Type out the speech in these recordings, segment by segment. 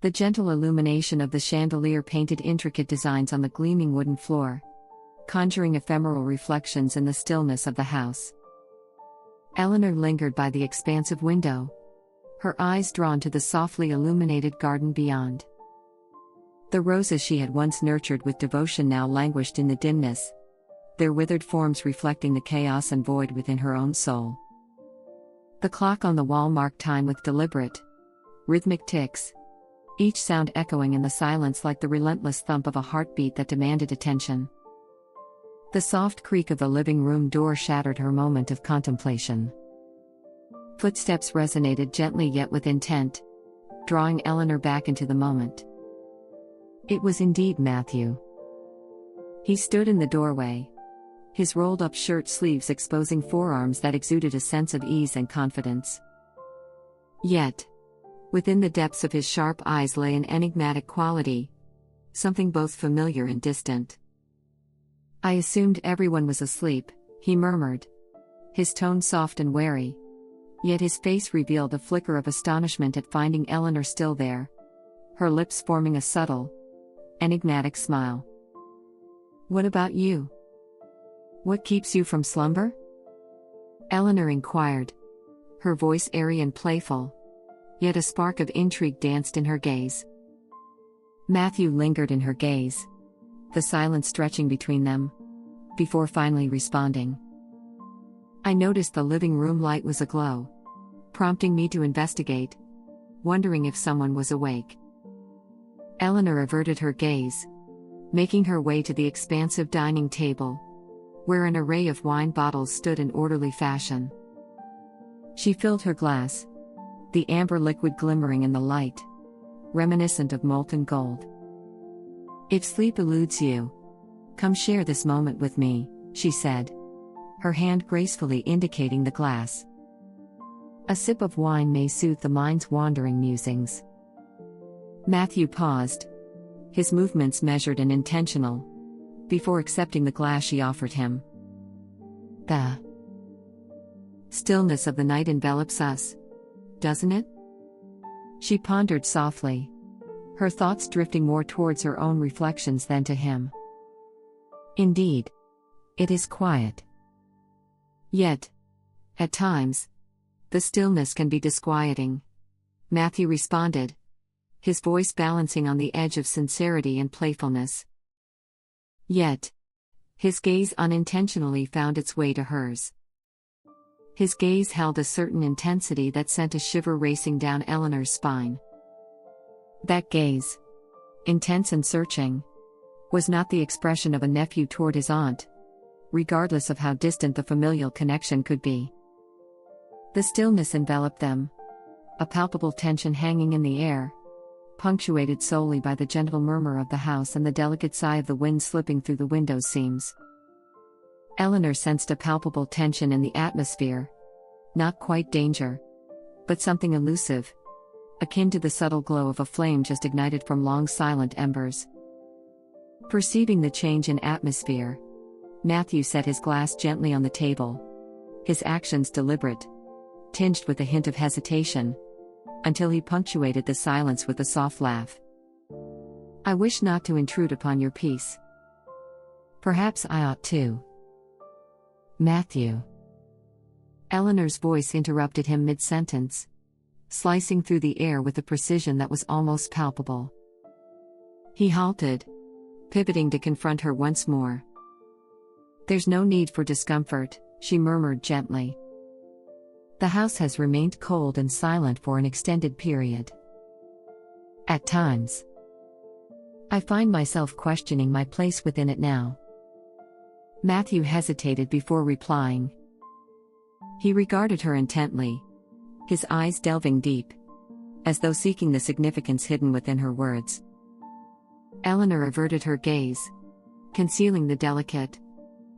The gentle illumination of the chandelier painted intricate designs on the gleaming wooden floor, conjuring ephemeral reflections in the stillness of the house. Eleanor lingered by the expansive window, her eyes drawn to the softly illuminated garden beyond. The roses she had once nurtured with devotion now languished in the dimness, their withered forms reflecting the chaos and void within her own soul. The clock on the wall marked time with deliberate, rhythmic ticks, each sound echoing in the silence like the relentless thump of a heartbeat that demanded attention. The soft creak of the living room door shattered her moment of contemplation. Footsteps resonated gently yet with intent, drawing Eleanor back into the moment. It was indeed Matthew. He stood in the doorway, his rolled-up shirt sleeves exposing forearms that exuded a sense of ease and confidence. Yet, within the depths of his sharp eyes lay an enigmatic quality, something both familiar and distant. "I assumed everyone was asleep," he murmured, his tone soft and wary, yet his face revealed a flicker of astonishment at finding Eleanor still there, her lips forming a subtle, enigmatic smile. "What about you? What keeps you from slumber?" Eleanor inquired, her voice airy and playful, yet a spark of intrigue danced in her gaze. Matthew lingered in her gaze, the silence stretching between them, before finally responding. "I noticed the living room light was aglow, prompting me to investigate, wondering if someone was awake." Eleanor averted her gaze, making her way to the expansive dining table, where an array of wine bottles stood in orderly fashion. She filled her glass, the amber liquid glimmering in the light, reminiscent of molten gold. "If sleep eludes you, come share this moment with me," she said, her hand gracefully indicating the glass. "A sip of wine may soothe the mind's wandering musings." Matthew paused, his movements measured and intentional, before accepting the glass she offered him. "The stillness of the night envelops us, doesn't it?" She pondered softly, her thoughts drifting more towards her own reflections than to him. "Indeed, it is quiet. Yet, at times, the stillness can be disquieting," Matthew responded, his voice balancing on the edge of sincerity and playfulness. Yet, his gaze unintentionally found its way to hers. His gaze held a certain intensity that sent a shiver racing down Eleanor's spine. That gaze, intense and searching, was not the expression of a nephew toward his aunt, regardless of how distant the familial connection could be. The stillness enveloped them, a palpable tension hanging in the air, punctuated solely by the gentle murmur of the house and the delicate sigh of the wind slipping through the window seams. Eleanor sensed a palpable tension in the atmosphere, not quite danger, but something elusive, akin to the subtle glow of a flame just ignited from long silent embers. Perceiving the change in atmosphere, Matthew set his glass gently on the table, his actions deliberate, tinged with a hint of hesitation, until he punctuated the silence with a soft laugh. "I wish not to intrude upon your peace. Perhaps I ought to." "Matthew." Eleanor's voice interrupted him mid-sentence, slicing through the air with a precision that was almost palpable. He halted, pivoting to confront her once more. "There's no need for discomfort," she murmured gently. "The house has remained cold and silent for an extended period. At times, I find myself questioning my place within it now." Matthew hesitated before replying. He regarded her intently, his eyes delving deep, as though seeking the significance hidden within her words. Eleanor averted her gaze, concealing the delicate,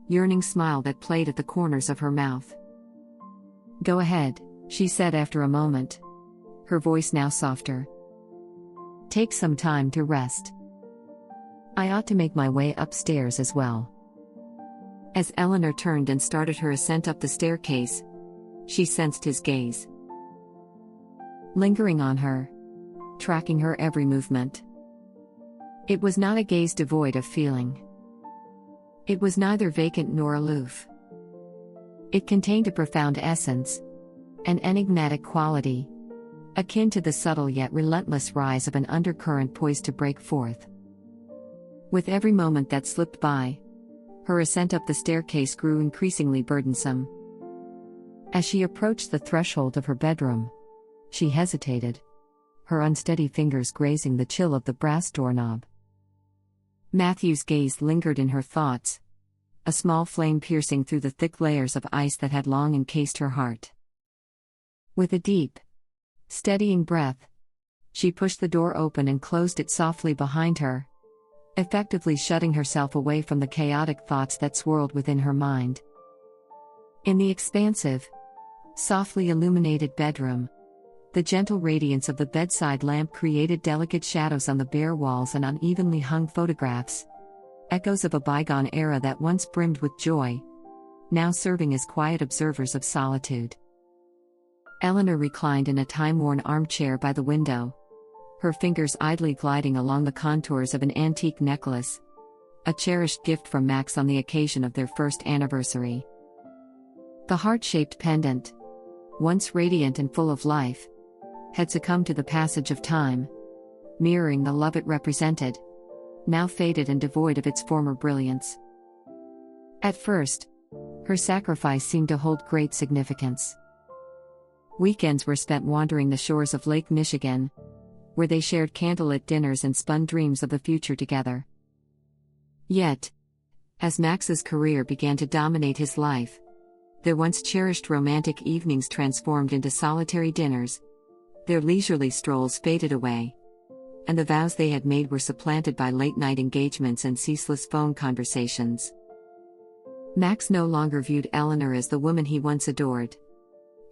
yearning smile that played at the corners of her mouth. "Go ahead," she said after a moment, her voice now softer. "Take some time to rest. I ought to make my way upstairs as well." As Eleanor turned and started her ascent up the staircase, she sensed his gaze lingering on her, tracking her every movement. It was not a gaze devoid of feeling. It was neither vacant nor aloof. It contained a profound essence, an enigmatic quality, akin to the subtle yet relentless rise of an undercurrent poised to break forth. With every moment that slipped by, her ascent up the staircase grew increasingly burdensome. As she approached the threshold of her bedroom, she hesitated, her unsteady fingers grazing the chill of the brass doorknob. Matthew's gaze lingered in her thoughts, a small flame piercing through the thick layers of ice that had long encased her heart. With a deep, steadying breath, she pushed the door open and closed it softly behind her, effectively shutting herself away from the chaotic thoughts that swirled within her mind. In the expansive, softly illuminated bedroom, the gentle radiance of the bedside lamp created delicate shadows on the bare walls and unevenly hung photographs, echoes of a bygone era that once brimmed with joy, now serving as quiet observers of solitude. Eleanor reclined in a time-worn armchair by the window, her fingers idly gliding along the contours of an antique necklace, a cherished gift from Max on the occasion of their first anniversary. The heart-shaped pendant, once radiant and full of life, had succumbed to the passage of time, mirroring the love it represented, now faded and devoid of its former brilliance. At first, her sacrifice seemed to hold great significance. Weekends were spent wandering the shores of Lake Michigan, where they shared candlelit dinners and spun dreams of the future together. Yet, as Max's career began to dominate his life, their once cherished romantic evenings transformed into solitary dinners, their leisurely strolls faded away, and the vows they had made were supplanted by late-night engagements and ceaseless phone conversations. Max no longer viewed Eleanor as the woman he once adored.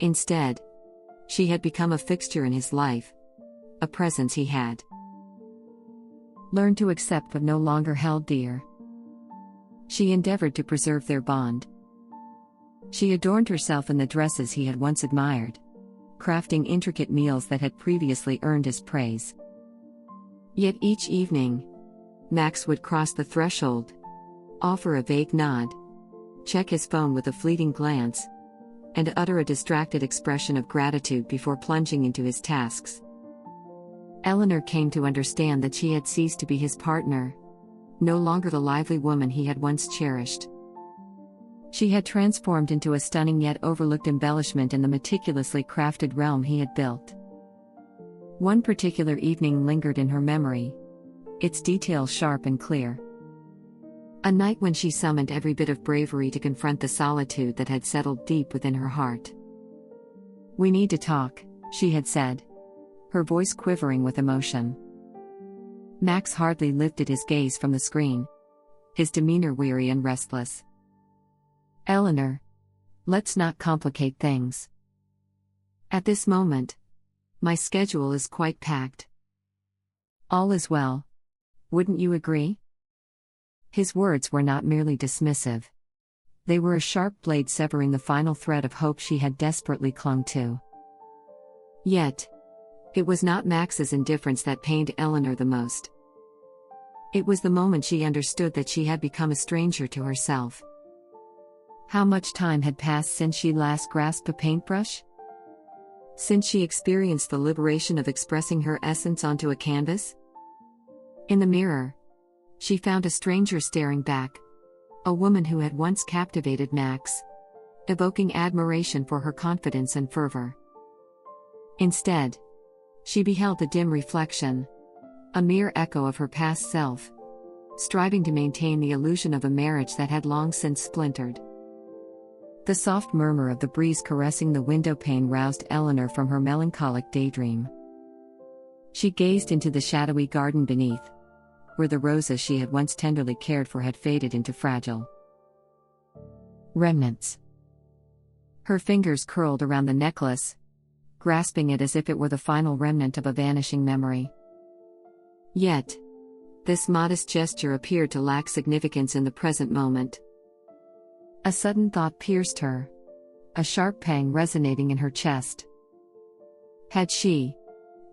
Instead, she had become a fixture in his life, a presence he had learned to accept but no longer held dear. She endeavored to preserve their bond. She adorned herself in the dresses he had once admired, crafting intricate meals that had previously earned his praise. Yet each evening, Max would cross the threshold, offer a vague nod, check his phone with a fleeting glance, and utter a distracted expression of gratitude before plunging into his tasks. Eleanor came to understand that she had ceased to be his partner, no longer the lively woman he had once cherished. She had transformed into a stunning yet overlooked embellishment in the meticulously crafted realm he had built. One particular evening lingered in her memory, its details sharp and clear. A night when she summoned every bit of bravery to confront the solitude that had settled deep within her heart. "We need to talk," she had said, her voice quivering with emotion. Max hardly lifted his gaze from the screen, his demeanor weary and restless. "Eleanor, let's not complicate things. At this moment, my schedule is quite packed. All is well. Wouldn't you agree?" His words were not merely dismissive. They were a sharp blade severing the final thread of hope she had desperately clung to. Yet, it was not Max's indifference that pained Eleanor the most. It was the moment she understood that she had become a stranger to herself. How much time had passed since she last grasped a paintbrush? Since she experienced the liberation of expressing her essence onto a canvas? In the mirror, she found a stranger staring back, a woman who had once captivated Max, evoking admiration for her confidence and fervor. Instead, she beheld a dim reflection, a mere echo of her past self, striving to maintain the illusion of a marriage that had long since splintered. The soft murmur of the breeze caressing the window pane roused Eleanor from her melancholic daydream. She gazed into the shadowy garden beneath, where the roses she had once tenderly cared for had faded into fragile remnants. Her fingers curled around the necklace, grasping it as if it were the final remnant of a vanishing memory. Yet, this modest gesture appeared to lack significance in the present moment. A sudden thought pierced her, a sharp pang resonating in her chest. Had she,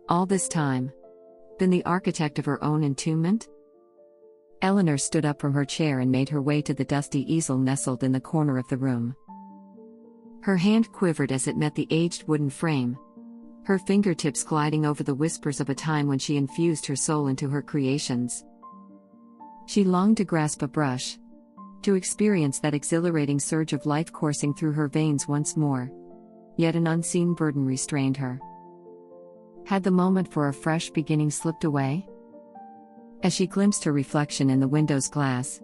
all this time, Been the architect of her own entombment? Eleanor stood up from her chair and made her way to the dusty easel nestled in the corner of the room. Her hand quivered as it met the aged wooden frame, her fingertips gliding over the whispers of a time when she infused her soul into her creations. She longed to grasp a brush, to experience that exhilarating surge of life coursing through her veins once more. Yet an unseen burden restrained her. Had the moment for a fresh beginning slipped away? As she glimpsed her reflection in the window's glass,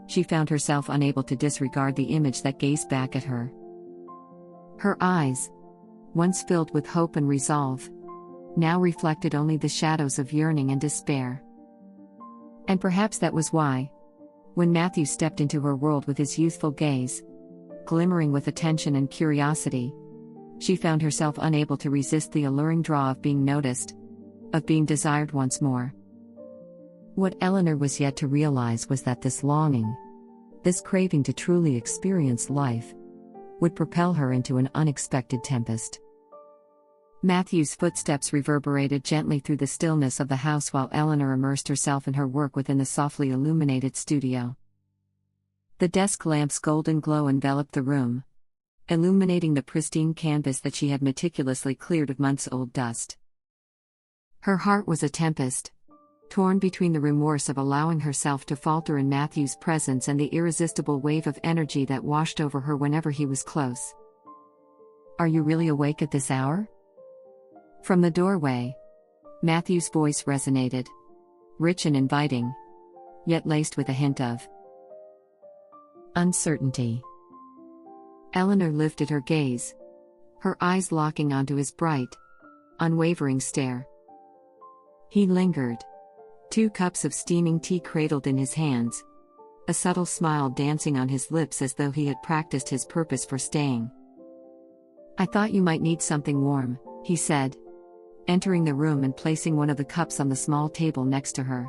she found herself unable to disregard the image that gazed back at her. Her eyes, once filled with hope and resolve, now reflected only the shadows of yearning and despair. And perhaps that was why, when Matthew stepped into her world with his youthful gaze, glimmering with attention and curiosity, she found herself unable to resist the alluring draw of being noticed, of being desired once more. What Eleanor was yet to realize was that this longing, this craving to truly experience life, would propel her into an unexpected tempest. Matthew's footsteps reverberated gently through the stillness of the house while Eleanor immersed herself in her work within the softly illuminated studio. The desk lamp's golden glow enveloped the room, illuminating the pristine canvas that she had meticulously cleared of months-old dust. Her heart was a tempest, torn between the remorse of allowing herself to falter in Matthew's presence and the irresistible wave of energy that washed over her whenever he was close. "Are you really awake at this hour?" From the doorway, Matthew's voice resonated, rich and inviting, yet laced with a hint of uncertainty. Eleanor lifted her gaze, her eyes locking onto his bright, unwavering stare. He lingered, 2 cups of steaming tea cradled in his hands, a subtle smile dancing on his lips as though he had practiced his purpose for staying. "I thought you might need something warm," he said, entering the room and placing one of the cups on the small table next to her.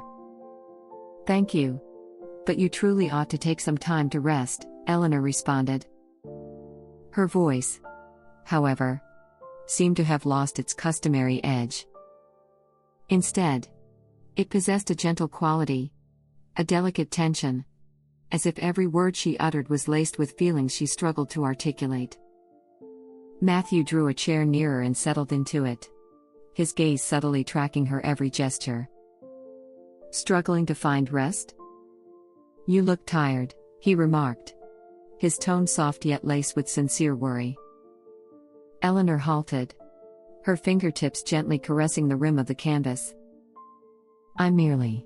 "Thank you. But you truly ought to take some time to rest," Eleanor responded. Her voice, however, seemed to have lost its customary edge. Instead, it possessed a gentle quality, a delicate tension, as if every word she uttered was laced with feelings she struggled to articulate. Matthew drew a chair nearer and settled into it, his gaze subtly tracking her every gesture. "Struggling to find rest? You look tired," he remarked, his tone soft yet laced with sincere worry. Eleanor halted, her fingertips gently caressing the rim of the canvas. "I'm merely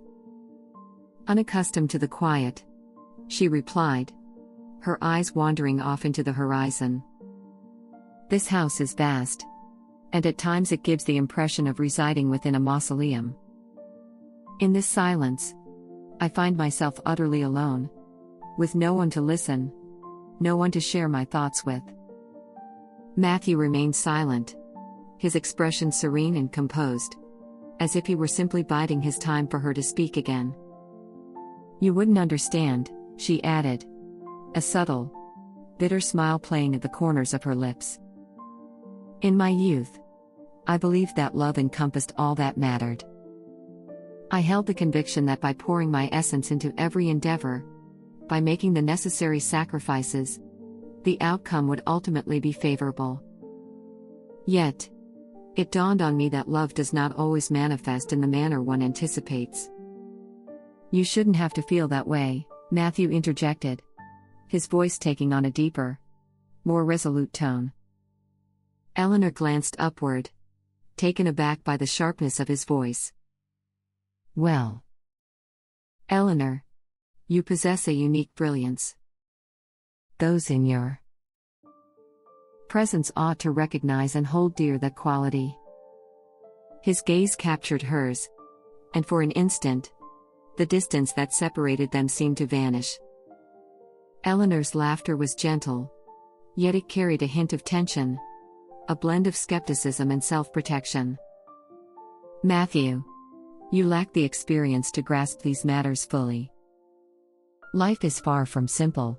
unaccustomed to the quiet," she replied, her eyes wandering off into the horizon. "This house is vast, and at times it gives the impression of residing within a mausoleum. In this silence, I find myself utterly alone, with no one to listen, no one to share my thoughts with." Matthew remained silent, his expression serene and composed, as if he were simply biding his time for her to speak again. "You wouldn't understand," she added, a subtle, bitter smile playing at the corners of her lips. "In my youth, I believed that love encompassed all that mattered. I held the conviction that by pouring my essence into every endeavor, by making the necessary sacrifices, the outcome would ultimately be favorable. Yet, it dawned on me that love does not always manifest in the manner one anticipates." "You shouldn't have to feel that way," Matthew interjected, his voice taking on a deeper, more resolute tone. Eleanor glanced upward, taken aback by the sharpness of his voice. "Well, Eleanor, you possess a unique brilliance. Those in your presence ought to recognize and hold dear that quality." His gaze captured hers, and for an instant, the distance that separated them seemed to vanish. Eleanor's laughter was gentle, yet it carried a hint of tension, a blend of skepticism and self-protection. "Matthew, you lack the experience to grasp these matters fully. Life is far from simple."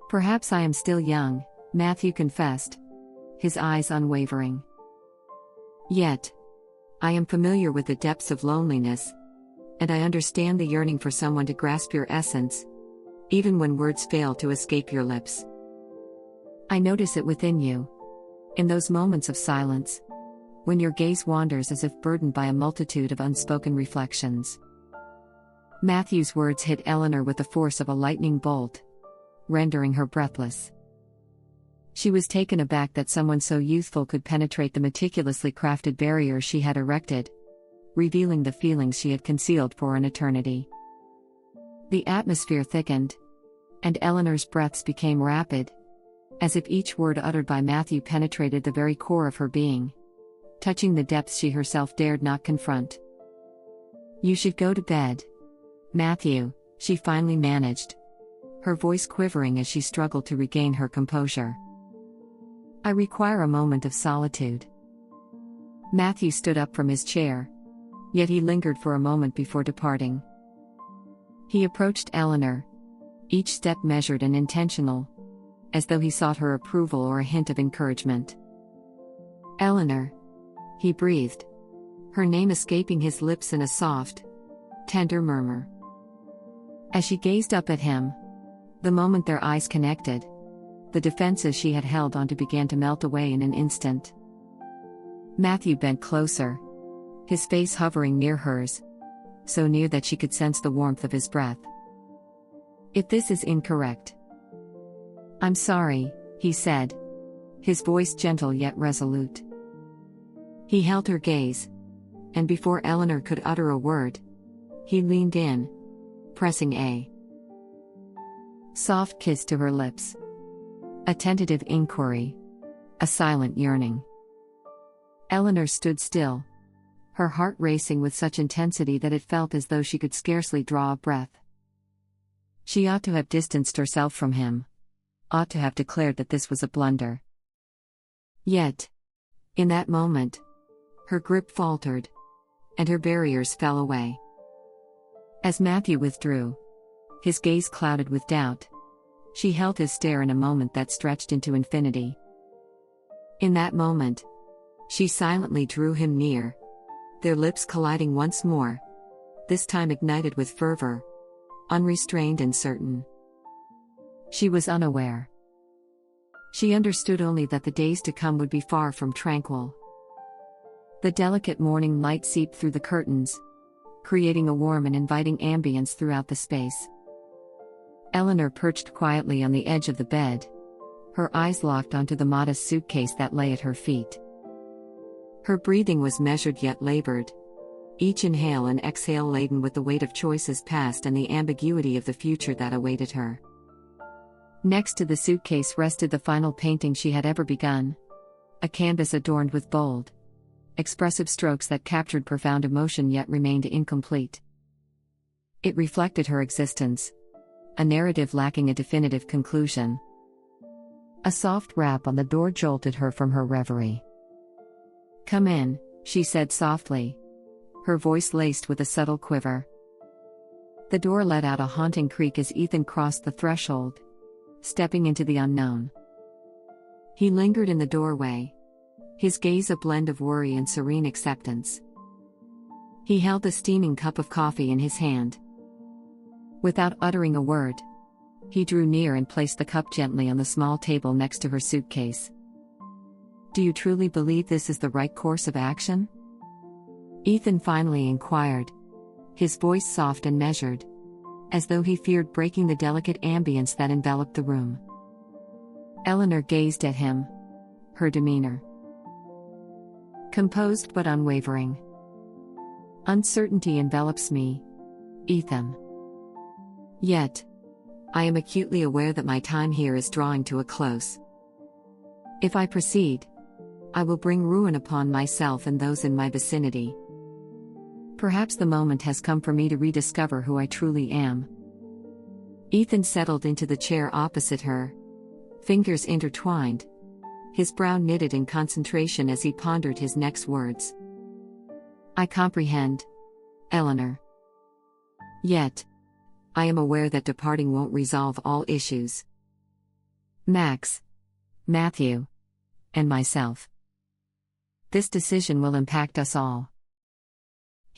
"Perhaps I am still young," Matthew confessed, his eyes unwavering. "Yet, I am familiar with the depths of loneliness, and I understand the yearning for someone to grasp your essence, even when words fail to escape your lips. I notice it within you, in those moments of silence, when your gaze wanders as if burdened by a multitude of unspoken reflections. Matthew's words hit Eleanor with the force of a lightning bolt, rendering her breathless. She was taken aback that someone so youthful could penetrate the meticulously crafted barrier she had erected, revealing the feelings she had concealed for an eternity. The atmosphere thickened, and Eleanor's breaths became rapid, as if each word uttered by Matthew penetrated the very core of her being, touching the depths she herself dared not confront. "You should go to bed, Matthew," she finally managed, her voice quivering as she struggled to regain her composure. "I require a moment of solitude." Matthew stood up from his chair, yet he lingered for a moment before departing. He approached Eleanor, each step measured and intentional, as though he sought her approval or a hint of encouragement. "Eleanor," he breathed, her name escaping his lips in a soft, tender murmur. As she gazed up at him, the moment their eyes connected, the defenses she had held onto began to melt away in an instant. Matthew bent closer, his face hovering near hers, so near that she could sense the warmth of his breath. "If this is incorrect, I'm sorry," he said, his voice gentle yet resolute. He held her gaze, and before Eleanor could utter a word, he leaned in, pressing a soft kiss to her lips. A tentative inquiry, a silent yearning. Eleanor stood still, her heart racing with such intensity that it felt as though she could scarcely draw a breath. She ought to have distanced herself from him, ought to have declared that this was a blunder. Yet, in that moment, her grip faltered, and her barriers fell away. As Matthew withdrew, his gaze clouded with doubt, she held his stare in a moment that stretched into infinity. In that moment, she silently drew him near, their lips colliding once more, this time ignited with fervor, unrestrained and certain. She was unaware. She understood only that the days to come would be far from tranquil. The delicate morning light seeped through the curtains, creating a warm and inviting ambience throughout the space. Eleanor perched quietly on the edge of the bed, her eyes locked onto the modest suitcase that lay at her feet. Her breathing was measured yet labored, each inhale and exhale laden with the weight of choices past and the ambiguity of the future that awaited her. Next to the suitcase rested the final painting she had ever begun, a canvas adorned with bold, expressive strokes that captured profound emotion yet remained incomplete. It reflected her existence, a narrative lacking a definitive conclusion. A soft rap on the door jolted her from her reverie. "Come in," she said softly, her voice laced with a subtle quiver. The door let out a haunting creak as Ethan crossed the threshold, stepping into the unknown. He lingered in the doorway, his gaze a blend of worry and serene acceptance. He held the steaming cup of coffee in his hand. Without uttering a word, he drew near and placed the cup gently on the small table next to her suitcase. "Do you truly believe this is the right course of action?" Ethan finally inquired, his voice soft and measured, as though he feared breaking the delicate ambience that enveloped the room. Eleanor gazed at him, her demeanor composed but unwavering. "Uncertainty envelops me, Ethan. Yet, I am acutely aware that my time here is drawing to a close. If I proceed, I will bring ruin upon myself and those in my vicinity. Perhaps the moment has come for me to rediscover who I truly am." Ethan settled into the chair opposite her, fingers intertwined, his brow knitted in concentration as he pondered his next words. "I comprehend, Eleanor. Yet, I am aware that departing won't resolve all issues. Max, Matthew, and myself. This decision will impact us all.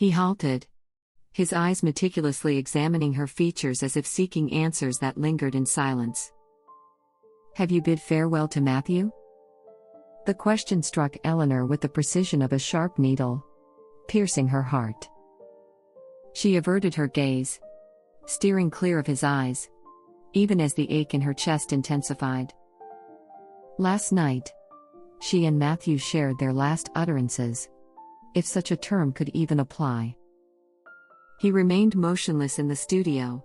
He halted, his eyes meticulously examining her features as if seeking answers that lingered in silence. "Have you bid farewell to Matthew?" The question struck Eleanor with the precision of a sharp needle, piercing her heart. She averted her gaze, steering clear of his eyes, even as the ache in her chest intensified. Last night, she and Matthew shared their last utterances, if such a term could even apply. He remained motionless in the studio,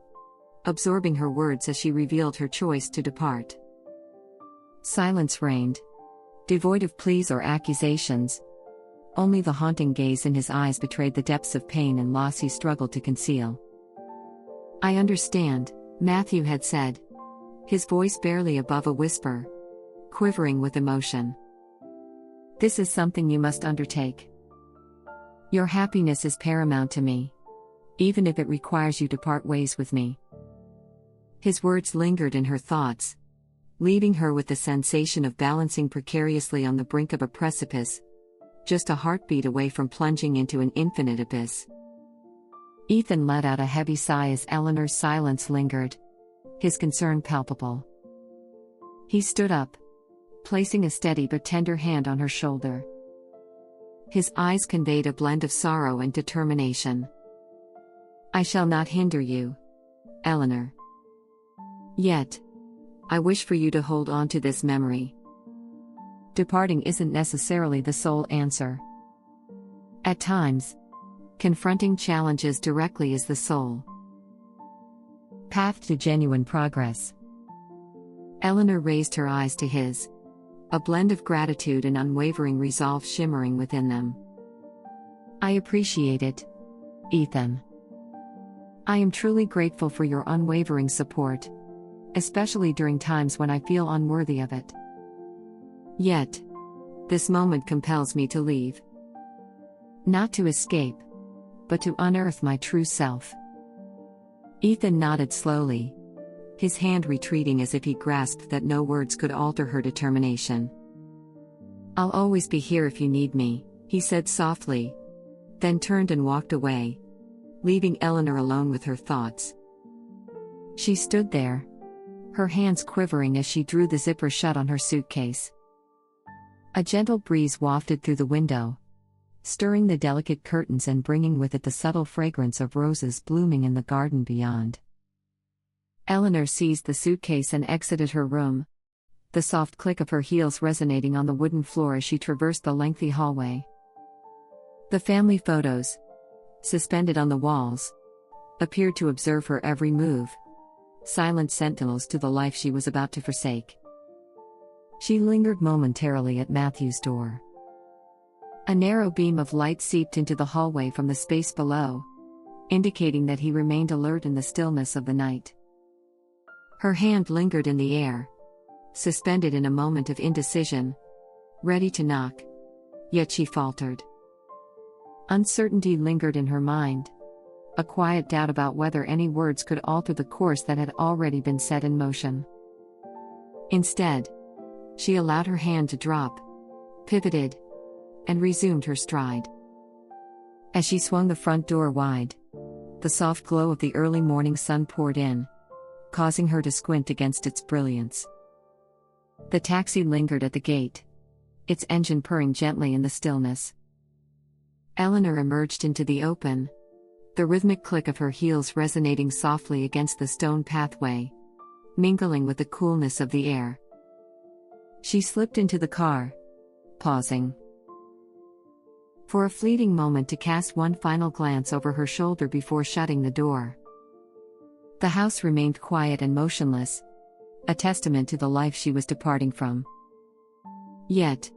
absorbing her words as she revealed her choice to depart. Silence reigned, devoid of pleas or accusations. Only the haunting gaze in his eyes betrayed the depths of pain and loss he struggled to conceal. "I understand," Matthew had said, his voice barely above a whisper, quivering with emotion. "This is something you must undertake. Your happiness is paramount to me, even if it requires you to part ways with me." His words lingered in her thoughts, leaving her with the sensation of balancing precariously on the brink of a precipice, just a heartbeat away from plunging into an infinite abyss. Ethan let out a heavy sigh as Eleanor's silence lingered, his concern palpable. He stood up, placing a steady but tender hand on her shoulder. His eyes conveyed a blend of sorrow and determination. "I shall not hinder you, Eleanor. Yet, I wish for you to hold on to this memory. Departing isn't necessarily the sole answer. At times, confronting challenges directly is the sole path to genuine progress." Eleanor raised her eyes to his, a blend of gratitude and unwavering resolve shimmering within them. "I appreciate it, Ethan. I am truly grateful for your unwavering support, especially during times when I feel unworthy of it. Yet, this moment compels me to leave. Not to escape, but to unearth my true self." Ethan nodded slowly, his hand retreating as if he grasped that no words could alter her determination. "I'll always be here if you need me," he said softly, then turned and walked away, leaving Eleanor alone with her thoughts. She stood there, her hands quivering as she drew the zipper shut on her suitcase. A gentle breeze wafted through the window, stirring the delicate curtains and bringing with it the subtle fragrance of roses blooming in the garden beyond. Eleanor seized the suitcase and exited her room, the soft click of her heels resonating on the wooden floor as she traversed the lengthy hallway. The family photos, suspended on the walls, appeared to observe her every move, silent sentinels to the life she was about to forsake. She lingered momentarily at Matthew's door. A narrow beam of light seeped into the hallway from the space below, indicating that he remained alert in the stillness of the night. Her hand lingered in the air, suspended in a moment of indecision, ready to knock, yet she faltered. Uncertainty lingered in her mind, a quiet doubt about whether any words could alter the course that had already been set in motion. Instead, she allowed her hand to drop, pivoted, and resumed her stride. As she swung the front door wide, the soft glow of the early morning sun poured in, causing her to squint against its brilliance. The taxi lingered at the gate, its engine purring gently in the stillness. Eleanor emerged into the open, the rhythmic click of her heels resonating softly against the stone pathway, mingling with the coolness of the air. She slipped into the car, pausing for a fleeting moment to cast one final glance over her shoulder before shutting the door. The house remained quiet and motionless, a testament to the life she was departing from. Yet,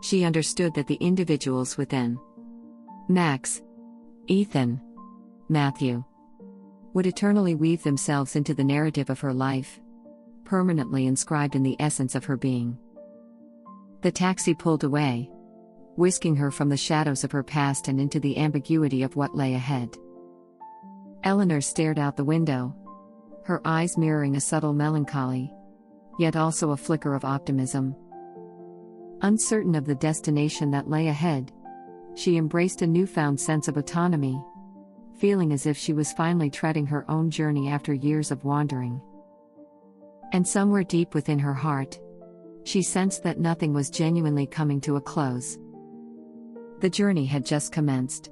she understood that the individuals within, Max, Ethan, Matthew, would eternally weave themselves into the narrative of her life, permanently inscribed in the essence of her being. The taxi pulled away, whisking her from the shadows of her past and into the ambiguity of what lay ahead. Eleanor stared out the window, her eyes mirroring a subtle melancholy, yet also a flicker of optimism. Uncertain of the destination that lay ahead, She embraced a newfound sense of autonomy, feeling as if she was finally treading her own journey after years of wandering. And somewhere deep within her heart, she sensed that nothing was genuinely coming to a close. The journey had just commenced.